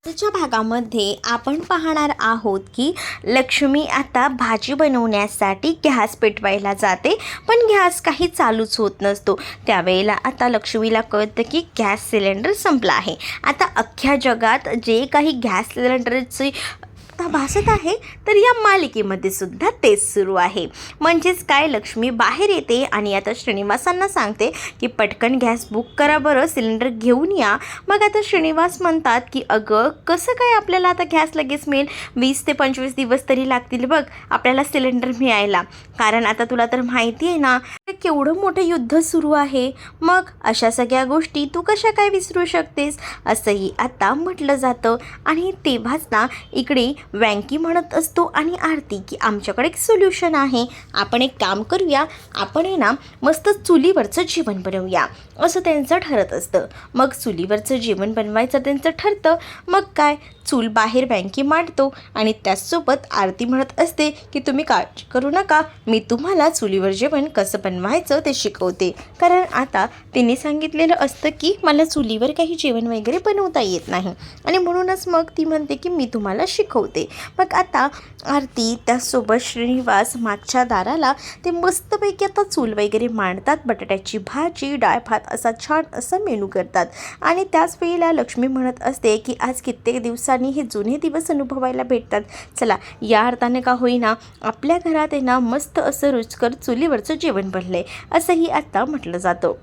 आजच्या भागामध्ये आपण पाहणार आहोत की लक्ष्मी आता भाजी बनवण्यासाठी गॅस पेटवायला जाते, पण गॅस काही चालूच होत नसतो. त्यावेळेला आता लक्ष्मीला कळतं की गॅस सिलेंडर संपला आहे. आता अख्ख्या जगात जे काही गॅस सिलेंडरची भासत आहे, तर या मालिकेमध्ये सुद्धा तेच सुरू आहे. म्हणजेच काय, लक्ष्मी बाहेर येते आणि आता श्रीनिवासांना सांगते की पटकन गॅस बुक करा बरं, सिलेंडर घेऊन या. मग आता श्रीनिवास म्हणतात की अगं कसं काय आपल्याला आता गॅस लगेच मिळेल, 20 ते 25 दिवस तरी लागतील बघ आपल्याला सिलेंडर मिळायला. कारण आता तुला तर माहिती आहे ना, केवढं मोठं युद्ध सुरू आहे. मग अशा सगळ्या गोष्टी तू कशा काय विसरू शकतेस, असंही आता म्हटलं जातं. आणि तेव्हाच ना इकडे वँकी म्हणत असतो आणि आरती की आमच्याकडे एक सोल्युशन आहे. आपण एक काम करूया, आपण आहे ना मस्त चुलीवरचं जेवण बनवूया, असं त्यांचं ठरत असतं. मग चुलीवरचं जेवण बनवायचं त्यांचं ठरतं. मग काय, चूल बाहेर वँकी मांडतो आणि त्याचसोबत आरती म्हणत असते की तुम्ही काळजी करू नका, मी तुम्हाला चुलीवर जेवण कसं बनवायचं ते शिकवते. कारण आता तिने सांगितलेलं असतं की मला चुलीवर काही जेवण वगैरे बनवता येत नाही आणि म्हणूनच मग ती म्हणते की मी तुम्हाला शिकवते. मग आता आरती त्याचसोबत श्रीनिवास मागच्या दाराला ते मस्तपैकी आता चूल वगैरे मांडतात. बटाट्याची भाजी, डाळ भात असा छान असा मेनू करतात. आणि त्याच वेळेला लक्ष्मी म्हणत असते की आज कित्येक दिवसांनी हे जुने दिवस अनुभवायला भेटतात. चला, या अर्थाने का होईना आपल्या घरात आहे ना मस्त असं रुचकर चुलीवरचं जेवण बनलंय, असंही आता म्हटलं जातं.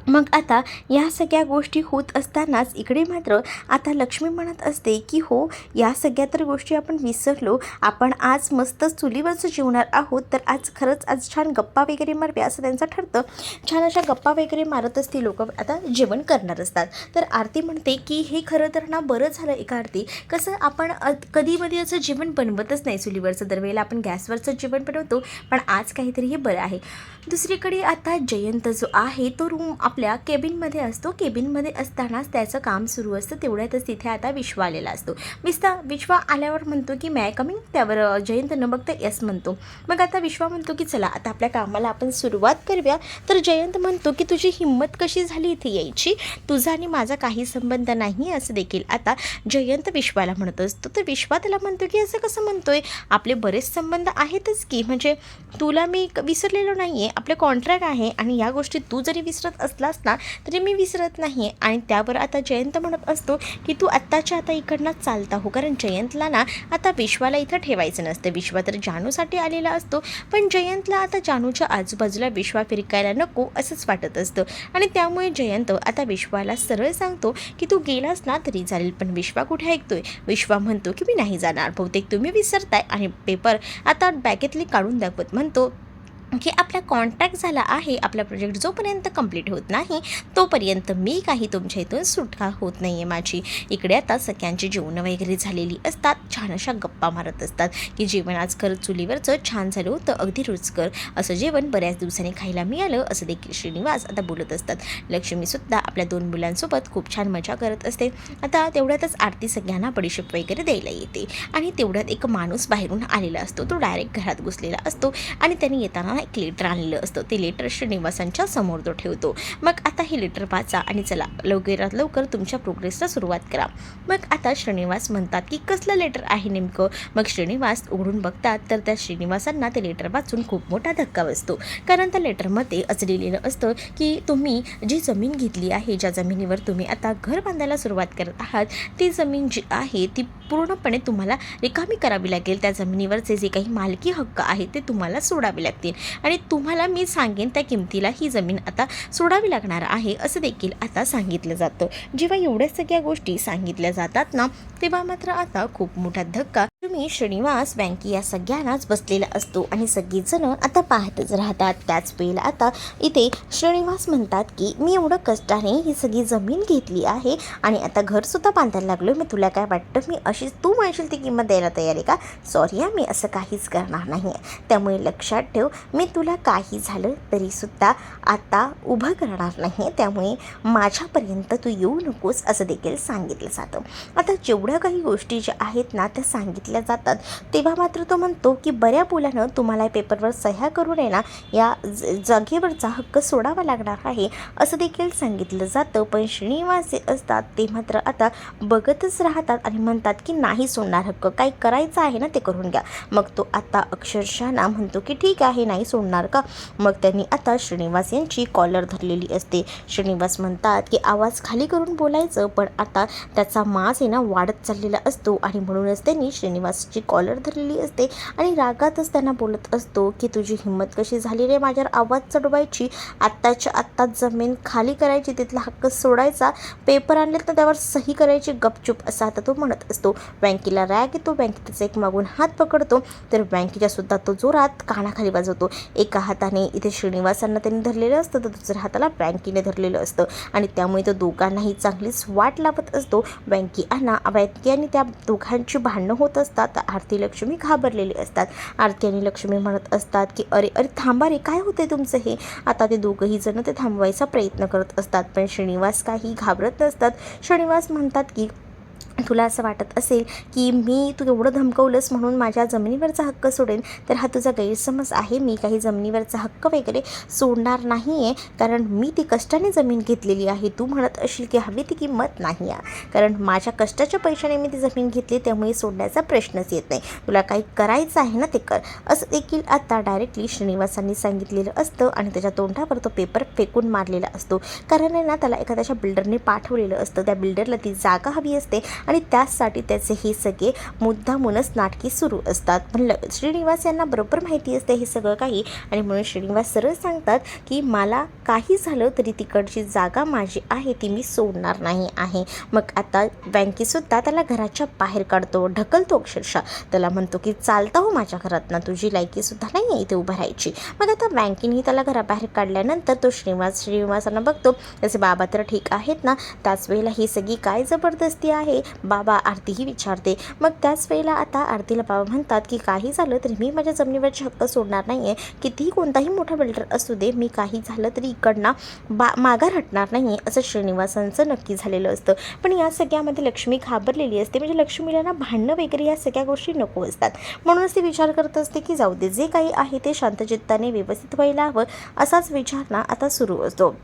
मग आता या सगळ्या गोष्टी होत असतानाच इकडे मात्र आता लक्ष्मी म्हणत असते की हो, या सगळ्या तर गोष्टी आपण विसरलो, आपण आज मस्त चुलीवरचं जेवणार आहोत, तर आज छान गप्पा वगैरे मारूया, असं त्यांचं ठरतं. छान अशा गप्पा वगैरे मारत असते लोक आता जेवण करणार असतात. तर आरती म्हणते की हे खरं तर ना बरं झालं एका आरती, कसं आपण कधीमध्ये असं जेवण बनवतच नाही चुलीवरचं, दरवेळेला आपण गॅसवरचं जेवण बनवतो, पण आज काहीतरी हे बरं आहे. दुसरीकडे आता जयंत जो आहे तो रूम आपल्या केबिनमध्ये असतो. केबिनमध्ये असतानाच त्याचं काम सुरू असतं. तेवढ्यातच तिथे आता विश्वा आलेला असतो. विश्वा आल्यावर म्हणतो की मॅ कमिंग, त्यावर जयंत न बघता यस म्हणतो. मग आता विश्वा म्हणतो की चला आता आपल्या कामाला आपण सुरुवात करूया. तर जयंत म्हणतो की तुझी हिंमत कशी झाली इथे यायची, तुझा आणि माझा काही संबंध नाही, असं देखील आता जयंत विश्वाला म्हणत असतो. तर विश्वा त्याला म्हणतो की असं कसं म्हणतोय, आपले बरेच संबंध आहेतच की, म्हणजे तुला मी विसरलेलो नाही आहे, आपले कॉन्ट्रॅक्ट आहे आणि या गोष्टी तू जरी विसरत असलास ना तरी मी विसरत नाही आहे. आणि त्यावर आता जयंत म्हणत असतो की तू आत्ताच्या आता इकडनं चालता हो, कारण जयंतला ना आता विश्वाला इथं ठेवायचं नसतं. विश्वा तर जानूसाठी आलेला असतो, पण जयंतला आता जानूच्या आजूबाजूला विश्वा फिरकायला नको असंच वाटत असतं. आणि त्यामुळे जयंत आता विश्वाला सरळ सांगतो की तू गेलास ना तरी चालेल, पण विश्वा कुठे ऐकतोय. विश्वा म्हणतो की मी नाही जाणार, बहुतेक तुम्ही विसरताय. आणि पेपर आता बॅगेतले काढून दाखवत म्हणतो की आपला कॉन्ट्रॅक्ट झाला आहे, आपला प्रोजेक्ट जोपर्यंत कंप्लीट होत नाही तोपर्यंत मी काही तुमच्या इथून सुटका होत नाही आहे माझी. इकडे आता सगळ्यांची जेवणं वगैरे झालेली असतात, छान अशा गप्पा मारत असतात की जेवण आज खरं चुलीवरचं छान झालं होतं, अगदी रुचकर असं जेवण बऱ्याच दिवसांनी खायला मिळालं, असं देखील श्रीनिवास आता बोलत असतात. लक्ष्मीसुद्धा आपल्या 2 मुलांसोबत खूप छान मजा करत असते. आता तेवढ्यातच आरती सगळ्यांना बडीशेप वगैरे द्यायला येते आणि तेवढ्यात एक माणूस बाहेरून आलेला असतो. तो डायरेक्ट घरात घुसलेला असतो आणि त्यांनी येताना एक लेटर आणलेलं असतं. ते लेटर श्रीनिवासांच्या समोर तो ठेवतो. मग आता हे लेटर वाचा आणि चला लवकरात लवकर तुमच्या प्रोग्रेसला सुरुवात करा. मग आता श्रीनिवास म्हणतात की कसलं लेटर आहे नेमकं. मग श्रीनिवास उघडून बघतात तर त्या श्रीनिवासांना ते लेटर वाचून खूप मोठा धक्का बसतो. कारण त्या लेटरमध्ये असं लिहिलेलं असतं की तुम्ही जी जमीन घेतली आहे, ज्या जमिनीवर तुम्ही आता घर बांधायला सुरुवात करत आहात, ती जमीन जी आहे ती पूर्णपणे तुम्हाला रिकामी करावी लागेल. त्या जमिनीवरचे जे काही मालकी हक्क आहे ते तुम्हाला सोडावे लागतील आणि तुम्हाला मी सांगेन त्या किमतीला ही जमीन आता सोडावी लागणार आहे, असं देखील आता सांगितलं जातं. जेव्हा एवढ्या सगळ्या गोष्टी सांगितल्या जातात ना, तेव्हा मात्र आता खूप मोठा धक्का तुम्ही श्रीनिवास वँकी या सगळ्यांनाच बसलेला असतो आणि सगळीजण आता पाहतच राहतात. त्याच वेळेला आता इथे श्रीनिवास म्हणतात की मी एवढं कष्टाने ही सगळी जमीन घेतली आहे आणि आता घरसुद्धा बांधायला लागलो, मी तुला काय वाटतं मी अशीच तू म्हणशील ती किंमत द्यायला तयार आहे का. सॉरी हा, मी असं काहीच करणार नाही आहे. त्यामुळे लक्षात ठेव, मी तुला काही झालं तरीसुद्धा आता उभं करणार नाही, त्यामुळे माझ्यापर्यंत तू येऊ नकोस, असं देखील सांगितलं जातं. आता जेवढ्या काही गोष्टी ज्या आहेत ना त्या सांगितल्या सांगितल्या जातात तेव्हा मात्र तो म्हणतो की बऱ्या बोलानं तुम्हाला पेपरवर सह्या करून आहे ना या जागेवरचा हक्क सोडावा लागणार आहे असं देखील सांगितलं जातं. पण श्रीनिवास जे असतात ते मात्र आता बघतच राहतात आणि म्हणतात की नाही सोडणार हक्क, काही करायचं आहे ना ते करून घ्या. मग तो आता अक्षरशः ना म्हणतो की ठीक आहे, नाही सोडणार का. मग त्यांनी आता श्रीनिवास यांची कॉलर धरलेली असते. श्रीनिवास म्हणतात की आवाज खाली करून बोलायचं, पण आता त्याचा माज आहे ना वाढत चाललेला असतो आणि म्हणूनच त्यांनी श्रीनिवासची कॉलर धरलेली असते आणि रागातच त्यांना बोलत असतो की तुझी हिंमत कशी झाली रे माझ्यावर आवाज चढवायची, आत्ताच्या आत्ताच जमीन खाली करायची, तिथला हक्क सोडायचा, पेपर आणले तर त्यावर सही करायची गपचूप, असा आता तो म्हणत असतो. बँकेला रॅग येतो, बँकेचा एक मागून हात पकडतो तर बँकेच्या सुद्धा तो जोरात कानाखाली वाजवतो. एका हाताने इथे श्रीनिवासांना त्यांनी धरलेलं असतं तर दुसऱ्या हाताला बँकेने धरलेलं असतं आणि त्यामुळे तो दोघांनाही चांगलीच वाट लावत असतो. बँकी आणि त्या दोघांची भांडणं होत असतात. आरती लक्ष्मी घाबरलेली असतात. आरती आणि लक्ष्मी म्हणत असतात की अरे अरे थांबा रे, काय होते तुमचं हे. आता ते दोघंही जण ते थांबवायचा प्रयत्न करत असतात पण श्रीनिवास काही घाबरत नसतात. श्रीनिवास म्हणतात की तुला असं वाटत असेल की मी तू एवढं धमकवलंस म्हणून माझ्या जमिनीवरचा हक्क सोडेन, तर हा तुझा गैरसमज आहे. मी काही जमिनीवरचा हक्क वगैरे सोडणार नाही आहे, कारण मी ती कष्टाने जमीन घेतलेली आहे. तू म्हणत असशील की हवी ती किंमत नाही आहे, कारण माझ्या कष्टाच्या पैशाने मी ती जमीन घेतली, त्यामुळे सोडण्याचा प्रश्नच येत नाही. तुला काही करायचं आहे ना ते कर, असं देखील आता डायरेक्टली श्रीनिवासांनी सांगितलेलं असतं आणि त्याच्या तोंडावर तो पेपर फेकून मारलेला असतो. कारण आहे ना त्याला एखाद्याच्या बिल्डरने पाठवलेलं असतं, त्या बिल्डरला ती जागा हवी असते आणि त्याचसाठी त्याचे हे सगळे मुद्दामूनच नाटके सुरू असतात. पण श्रीनिवास यांना बरोबर माहिती असते हे सगळं काही आणि म्हणून श्रीनिवास सरळ सांगतात की मला काही झालं तरी तिकडची जागा माझी आहे, ती मी सोडणार नाही आहे. मग आता बँकेसुद्धा त्याला घराच्या बाहेर काढतो, ढकलतो अक्षरशः. त्याला म्हणतो की चालता हो माझ्या घरात ना, तुझी लायकीसुद्धा नाही आहे इथे उभं राहायची. मग आता बँकेने त्याला घराबाहेर काढल्यानंतर तो श्रीनिवासांना बघतो, त्याचे बाबा तर ठीक आहेत ना. त्याच वेळेला ही सगळी काय जबरदस्ती आहे बाबा, आरतीही विचारते. मग त्याच वेळेला आता आरतीला बाबा म्हणतात की काही झालं तरी मी माझ्या जमिनीवरचे हक्क सोडणार नाही आहे. कितीही कोणताही मोठा बिल्डर असू दे, मी काही झालं तरी इकडनं माघार हटणार नाही, असं श्रीनिवासांचं नक्की झालेलं असतं. पण या सगळ्यामध्ये लक्ष्मी घाबरलेली असते. म्हणजे लक्ष्मीला ना भांडणं वगैरे या सगळ्या गोष्टी नको असतात. म्हणूनच ती विचार करत असते की जाऊ दे, जे काही आहे ते शांतचित्ताने व्यवस्थित व्हायला हवं, असाच विचार ना आता सुरू असतो.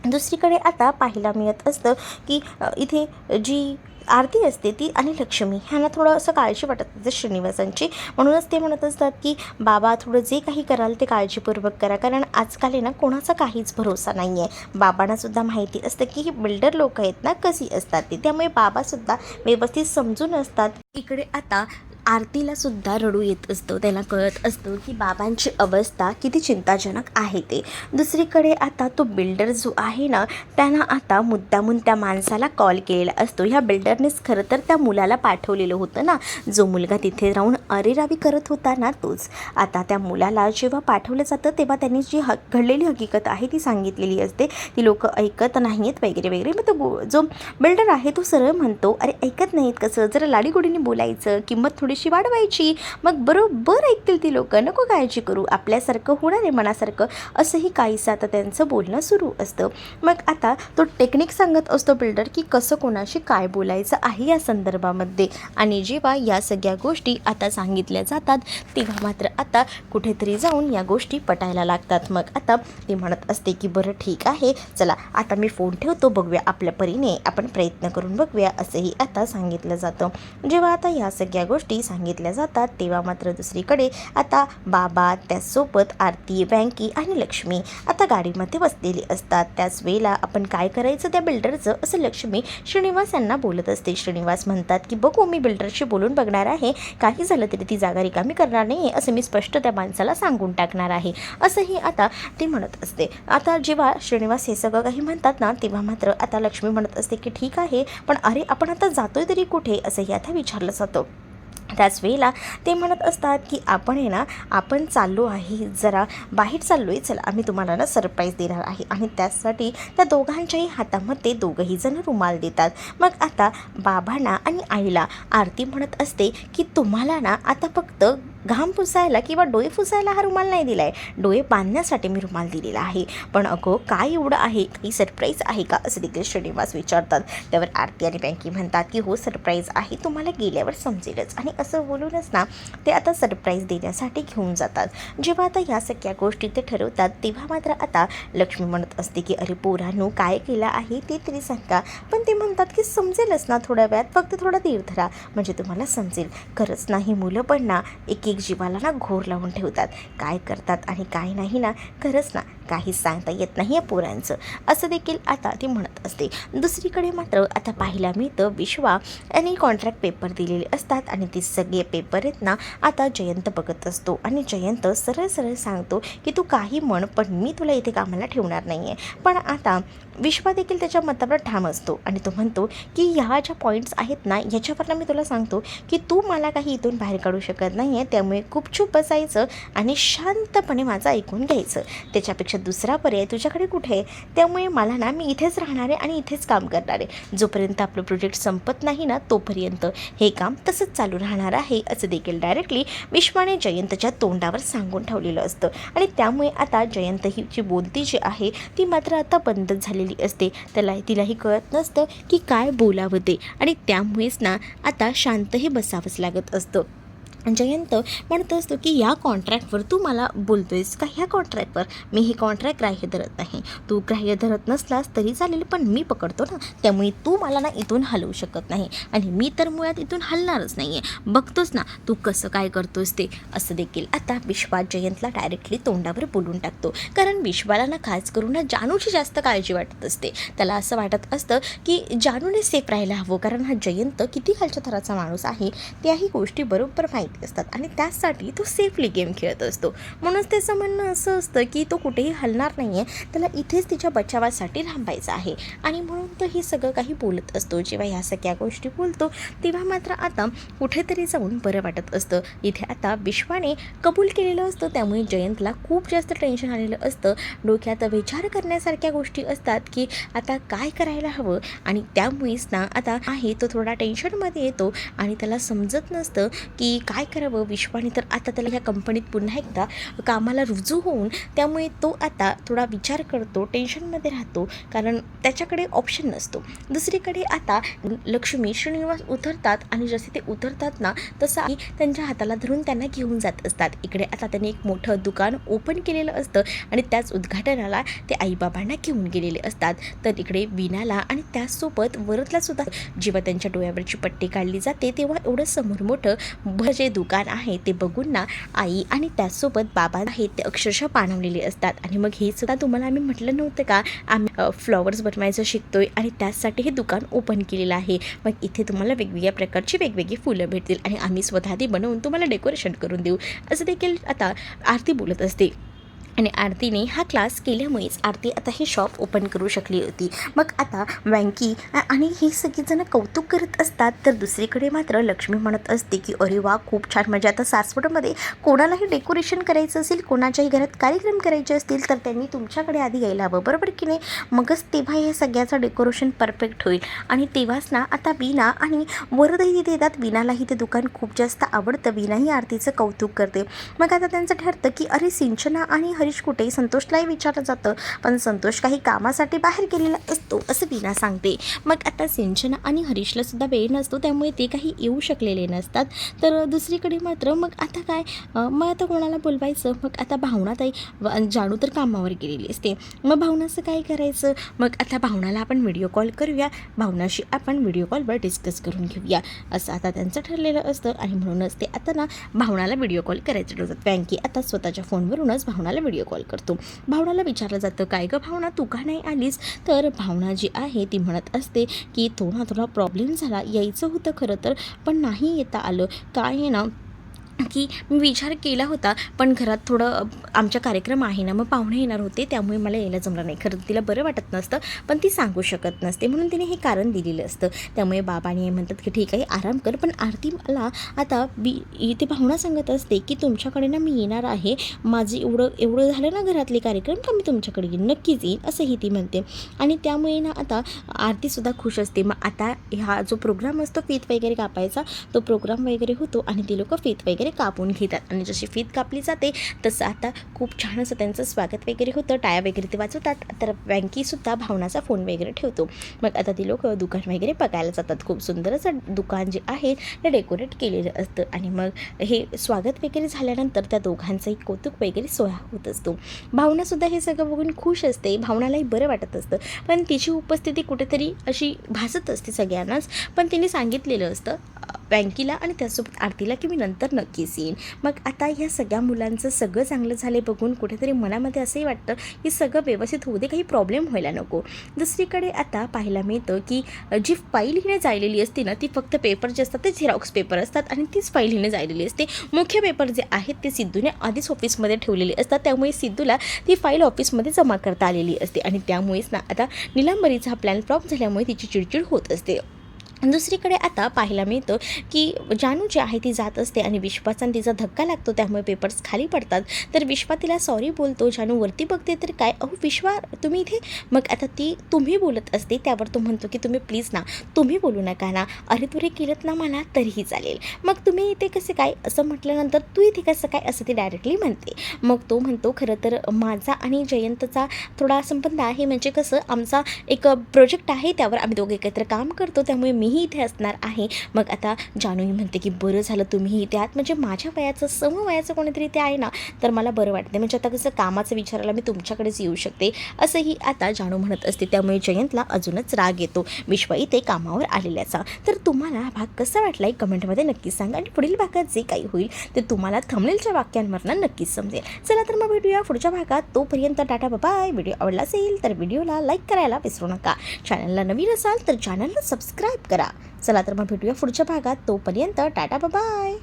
दुसरीकडे आता पाहायला मिळत असतं की इथे जी आरती असते ती आणि लक्ष्मी ह्यांना थोडं असं काळजी वाटत असते श्रीनिवासांची. म्हणूनच ते म्हणत असतात की बाबा थोडं जे काही कराल ते काळजीपूर्वक करा, कारण आजकाल आहे ना कोणाचा काहीच भरोसा नाही आहे. बाबांनासुद्धा माहिती असतं की बिल्डर लोक आहेत ना कशी असतात ते, त्यामुळे बाबासुद्धा व्यवस्थित समजून असतात. इकडे आता आरतीला सुद्धा रडू येत असतं. त्याला कळत असतं की बाबांची अवस्था किती चिंताजनक आहे ते. दुसरीकडे आता तो बिल्डर जो आहे ना त्यानं आता मुद्दामून त्या माणसाला कॉल केलेला असतो. ह्या बिल्डरनेच खरं तर त्या मुलाला पाठवलेलं होतं ना, जो मुलगा तिथे राहून अरेरावी करत होता ना तोच. आता त्या मुलाला जेव्हा पाठवलं जातं तेव्हा त्यांनी जी घडलेली हकीकत आहे ती सांगितलेली असते. ती लोक ऐकत नाही आहेत वगैरे वगैरे. मग तो जो बिल्डर आहे तो सरळ म्हणतो अरे ऐकत नाहीत कसं, जरा लाडीगोडीने बोलायचं, किंमत थोडीशी वाढवायची, मग बरोबर ऐकतील ती लोक, नको काळजी करू, आपल्यासारखं होणार आहे मनासारखं, असंही काहीसं आता त्यांचं बोलणं सुरू असतं. मग आता तो टेक्निक सांगत असतो बिल्डर की कसं कोणाशी काय बोलायचं आहे या संदर्भामध्ये. आणि जेव्हा या सगळ्या गोष्टी आता सांगितल्या जातात तेव्हा मात्र आता कुठेतरी जाऊन या गोष्टी पटायला लागतात. मग आता ती म्हणत असते की बरं ठीक आहे, चला आता मी फोन ठेवतो, बघूया आपल्या परीने आपण प्रयत्न करून बघूया, असंही आता सांगितलं जातं. जेव्हा आता या सगळ्या गोष्टी सांगितल्या जातात तेव्हा मात्र दुसरीकडे आता बाबा त्याचसोबत आरती, बँकी आणि लक्ष्मी आता गाडीमध्ये बसलेली असतात. त्याच वेळेला आपण काय करायचं त्या बिल्डरचं, असं लक्ष्मी श्रीनिवास यांना बोलत असते. श्रीनिवास म्हणतात की बघू, मी बिल्डरशी बोलून बघणार आहे, काही झालं तरी ती जागा रिकामी करणार नाही आहे, असं मी स्पष्ट त्या माणसाला सांगून टाकणार आहे, असंही आता ती म्हणत असते. आता जेव्हा श्रीनिवास हे सगळं काही म्हणतात ना तेव्हा मात्र आता लक्ष्मी म्हणत असते की ठीक आहे, पण अरे आपण आता जातोय तरी कुठे, असंही आता विचारलं जातं. त्याच वेळेला ते म्हणत असतात की आपण आहे ना, आपण चाललो आहे, जरा बाहेर चाललो आहे, चला आम्ही तुम्हाला ना सरप्राईज देणार आहे. आणि त्यासाठी त्या दोघांच्याही हातामध्ये दोघंही जण रुमाल देतात. मग आता बाबांना आणि आईला आरती म्हणत असते की तुम्हाला ना आता फक्त घाम पुसायला किंवा डोळे पुसायला हा रुमाल नाही दिला आहे, डोळे बांधण्यासाठी मी रुमाल दिलेला आहे. पण अगं काय एवढं आहे, काही सरप्राईज आहे का असं देखील श्रीनिवास विचारतात. त्यावर आरती आणि बँकी म्हणतात की हो सरप्राईज आहे, तुम्हाला गेल्यावर समजेलच. आणि असं बोलूनच ना ते आता सरप्राईज देण्यासाठी घेऊन जातात. जेव्हा आता या सगळ्या गोष्टी ते ठरवतात तेव्हा मात्र आता लक्ष्मी म्हणत असते की अरे पोरांनो काय केलं आहे ते तरी सांगा. पण ते म्हणतात की समजेलच ना थोड्या वेळात, फक्त थोडा धीर धरा म्हणजे तुम्हाला समजेल. खरंच नाही मुलं पण ना एक एक जीवाला ना घोर लावून ठेवतात, काय करतात आणि काय नाही ना खरंच ना काहीच सांगता येत नाही आहे पोरांचं, असं देखील आता ती म्हणत असते. दुसरीकडे मात्र आता पाहायला मिळतं विश्वा आणि कॉन्ट्रॅक्ट पेपर दिलेले असतात आणि ते सगळे पेपर आहेत ना आता जयंत बघत असतो आणि जयंत सरळ सरळ सांगतो की तू काही म्हण पण मी तुला इथे कामाला ठेवणार नाही आहे. पण आता विश्वा देखील त्याच्या मतावर ठाम असतो आणि तो म्हणतो की ह्या ज्या पॉईंट्स आहेत ना याच्यावरनं मी तुला सांगतो की तू मला काही इथून बाहेर काढू शकत नाही आहे, त्यामुळे गुपचूप बसायचं आणि शांतपणे माझं ऐकून घ्यायचं. त्याच्यापेक्षा दुसरा पर्याय तुझ्याकडे कुठे आहे, त्यामुळे मला ना मी इथेच राहणार आहे आणि इथेच काम करणार आहे. जोपर्यंत आपलं प्रोजेक्ट संपत नाही ना तोपर्यंत हे काम तसंच चालू राहणार आहे असं देखील डायरेक्टली विश्वाने जयंतच्या तोंडावर सांगून ठेवलेलं असतं. आणि त्यामुळे आता जयंत ही जी बोलती जी आहे ती मात्र आता बंद झालेली असते. तिलाही कळत नसतं की काय बोलावं ते, आणि त्यामुळेच ना आता शांतही बसावंच लागत असतं. जयंत म्हणत असतो की या कॉन्ट्रॅक्टवर तू मला बोलतोयस का, ह्या कॉन्ट्रॅक्टवर मी हे कॉन्ट्रॅक्ट ग्राह्य धरत नाही. तू ग्राह्य धरत नसलास तरी चालेल, पण मी पकडतो ना, त्यामुळे तू मला ना इथून हलवू शकत नाही आणि मी तर मुळात इथून हलणारच नाही आहे. बघतोस ना तू कसं काय करतोस ते, असं देखील आता विश्वा जयंतला डायरेक्टली तोंडावर बोलून टाकतो. कारण विश्वाला ना खास करून ना जानूची जास्त काळजी वाटत असते. त्याला असं वाटत असतं की जानूने सेफ राहायला हवं, कारण हा जयंत किती खालच्या थराचा माणूस आहे त्याही गोष्टी बरोबर माहिती असतात आणि त्यासाठी तो सेफली गेम खेळत असतो. म्हणूनच त्याचं म्हणणं असं असतं की तो कुठेही हलणार नाही आहे, त्याला इथेच तिच्या बचावासाठी थांबायचं आहे आणि म्हणून तो हे सगळं काही बोलत असतो. जेव्हा ह्या सगळ्या गोष्टी बोलतो तेव्हा मात्र आता कुठेतरी जाऊन बरं वाटत असतं. इथे आता विश्वाने कबूल केलेलं असतं, त्यामुळे जयंतला खूप जास्त टेन्शन आलेलं असतं. डोक्यात विचार करण्यासारख्या गोष्टी असतात की आता काय करायला हवं, आणि त्यामुळेच ना आता आहे तो थोडा टेन्शनमध्ये येतो आणि त्याला समजत नसतं की काय करावं. विश्वाने तर आता त्याला ह्या कंपनीत पुन्हा एकदा कामाला रुजू होऊन, त्यामुळे तो आता थोडा विचार करतो, टेन्शनमध्ये राहतो, कारण त्याच्याकडे ऑप्शन नसतो. दुसरीकडे आता लक्ष्मी श्रीनिवास उतरतात आणि जसे ते उतरतात ना तसं त्यांच्या हाताला धरून त्यांना घेऊन जात असतात. इकडे आता त्यांनी एक मोठं दुकान ओपन केलेलं असतं आणि त्याच उद्घाटनाला ते आईबाबांना घेऊन गेलेले असतात. तर इकडे विनाला आणि त्याचसोबत वरदला सुद्धा जेव्हा त्यांच्या डोळ्यावरची पट्टी काढली जाते तेव्हा एवढं समोर मोठं जे दुकान आहे ते बघून ना आई आणि त्याचसोबत बाबा आहेत ते अक्षरशः पाणवलेले असतात. आणि मग हे सुद्धा तुम्हाला आम्ही म्हटलं नव्हतं का, आम्ही फ्लॉवर्स बनवायचं शिकतोय आणि त्याचसाठी हे दुकान ओपन केलेलं आहे. मग इथे तुम्हाला वेगवेगळ्या प्रकारची वेगवेगळी फुलं भेटतील आणि आम्ही स्वतः ती बनवून तुम्हाला डेकोरेशन करून देऊ, असं देखील आता आरती बोलत असते. आणि आरतीने हा क्लास केल्यामुळेच आरती आता हे शॉप ओपन करू शकली होती. मग आता वँकी आणि ही सगळीजणं कौतुक करत असतात, तर दुसरीकडे मात्र लक्ष्मी म्हणत असते की अरे वा खूप छान. म्हणजे आता सासवडमध्ये कोणालाही डेकोरेशन करायचं असेल, कोणाच्याही घरात कार्यक्रम करायचे असतील तर त्यांनी तुमच्याकडे आधी यायला हवं, बरोबर की नाही. मगच तेव्हा हे सगळ्याचं डेकोरेशन परफेक्ट होईल. आणि तेव्हाच ना आता वीणा आणि वरदही तिथे येतात. वीणालाही ते दुकान खूप जास्त आवडतं, वीणाही आरतीचं कौतुक करते. मग आता त्यांचं ठरतं की अरे सिंचना आणि हरीश कुठे, संतोषलाही विचारलं जातं पण संतोष काही कामासाठी बाहेर गेलेला असतो असं वीणा सांगते. मग आता सिंचना आणि हरीशला सुद्धा वेळ नसतो, त्यामुळे ते काही येऊ शकलेले नसतात. तर दुसरीकडे मात्र मग आता काय, मग आता कोणाला बोलवायचं. मग आता भावनाताई जानू तर कामावर गेलेली असते, मग भावनाचं काय करायचं. मग आता भावनाला आपण व्हिडिओ कॉल करूया, भावनाशी आपण व्हिडिओ कॉलवर डिस्कस करून घेऊया असं आता त्यांचं ठरलेलं असतं. आणि म्हणूनच ते आता ना भावनाला व्हिडिओ कॉल करायचं ठरवतात. वँकी आता स्वतःच्या फोनवरूनच भावनाला व्हिडिओ कॉल करतो. भावनाला विचारलं जातं काय गं भावना तू का नाही आलीस. तर भावना जी आहे ती म्हणत असते की थोडा प्रॉब्लेम झाला, यायचं होतं खरं तर पण नाही येता आलं. काय आहे ना की मी विचार केला होता पण घरात थोडं आमच्या कार्यक्रम आहे ना, मग पाहुणे येणार होते त्यामुळे मला यायला जमलं नाही. खरं तिला बरं वाटत नसतं पण ती सांगू शकत नसते, म्हणून तिने हे कारण दिलेलं असतं. त्यामुळे बाबाने म्हणतात की ठीक आहे आराम कर. पण आरती मला आता इथे भावना सांगत असते की तुमच्याकडे ना मी येणार आहे, माझे एवढं झालं ना घरातले कार्यक्रम का मी तुमच्याकडे येईन, नक्कीच येईन असंही ती म्हणते. आणि त्यामुळे ना आता आरतीसुद्धा खुश असते. मग आता हा जो प्रोग्राम असतो फीत वगैरे कापायचा, तो प्रोग्राम वगैरे होतो आणि ती लोक फीत वगैरे कापून घेतात आणि जशी फीत कापली जाते तसं आता खूप छान असं त्यांचं स्वागत वगैरे होतं, टाळ्या वगैरे ते वाजवतात. तर वेंकीसुद्धा भावनाचा फोन वगैरे ठेवतो. मग आता ती लोकं दुकान वगैरे बघायला जातात. खूप सुंदर असं दुकान जे आहे ते डेकोरेट केलेलं असतं आणि मग हे स्वागत वगैरे झाल्यानंतर त्या दोघांचंही कौतुक वगैरे सोहळा होत असतो. भावनासुद्धा हे सगळं बघून खुश असते, भावनालाही बरं वाटत असतं, पण तिची उपस्थिती कुठेतरी अशी भासत असते सगळ्यांनाच. पण तिने सांगितलेलं असतं वेंकीला आणि त्यासोबत आरतीला की मी नंतर नक्कीच येईन. मग आता ह्या सगळ्या मुलांचं सगळं चांगलं झाले बघून कुठेतरी मनामध्ये असंही वाटतं की सगळं व्यवस्थित होऊ दे, काही प्रॉब्लेम व्हायला नको. दुसरीकडे आता पाहायला मिळतं की जी फाईल हिने जाळलेली असते ना, ती फक्त पेपर जे असतात ते झेरॉक्स पेपर असतात आणि तीच फाईल हिने जाळलेली असते. मुख्य पेपर जे आहेत ते सिद्धूने आधीच ऑफिसमध्ये ठेवलेले असतात, त्यामुळे सिद्धूला ती फाईल ऑफिसमध्ये जमा करता आलेली असते आणि त्यामुळेच ना आता निलंबरीचा प्लॅन फ्लॉप झाल्यामुळे तिची चिडचिड होत असते. दुसरीकडे आता पाहायला मिळतं की जानू जी आहे ती जात असते आणि विश्वाचा तिचा धक्का लागतो, त्यामुळे पेपर्स खाली पडतात. तर विश्वा तिला सॉरी बोलतो. जानू वरती बघते तर काय, अहो विश्वा तुम्ही इथे. मग आता ती तुम्ही बोलत असते, त्यावर तो म्हणतो की तुम्ही प्लीज ना तुम्ही बोलू नका ना, अरे तुरे केलत ना मला तरीही चालेल. मग तुम्ही इथे कसे काय असं म्हटल्यानंतर तू इथे कसं काय असं ती डायरेक्टली म्हणते. मग तो म्हणतो खरं तर माझा आणि जयंतचा थोडा संबंध आहे, म्हणजे कसं आमचा एक प्रोजेक्ट आहे, त्यावर आम्ही दोघे एकत्र काम करतो, त्यामुळे मीही इथे असणार आहे. मग आता जानूही म्हणते की बरं झालं तुम्ही इथे आहात, म्हणजे माझ्या वयाचं समवयाचं कोणीतरी इथे आहे ना तर मला बरं वाटते, म्हणजे आता कसं कामाचं विचारायला मी तुमच्याकडेच येऊ शकते असंही आता जानू म्हणत असते. त्यामुळे जयंतला अजूनच राग येतो विश्वा इथे कामावर आलेल्याचा. तर तुम्हाला हा भाग कसा वाटला आहे कमेंटमध्ये नक्कीच सांगा आणि पुढील भागात जे काही होईल ते तुम्हाला थंबनेलच्या वाक्यांवरनं नक्कीच समजेल. चला तर मग भेटूया पुढच्या भागात, तोपर्यंत टाटा बाय. व्हिडिओ आवडला असेल तर व्हिडिओला लाईक करायला विसरू नका. चॅनलला नवीन असाल तर चॅनलला सबस्क्राईब करा. चला तर मग भेटूया पुढच्या भागात, तोपर्यंत टाटा बाय.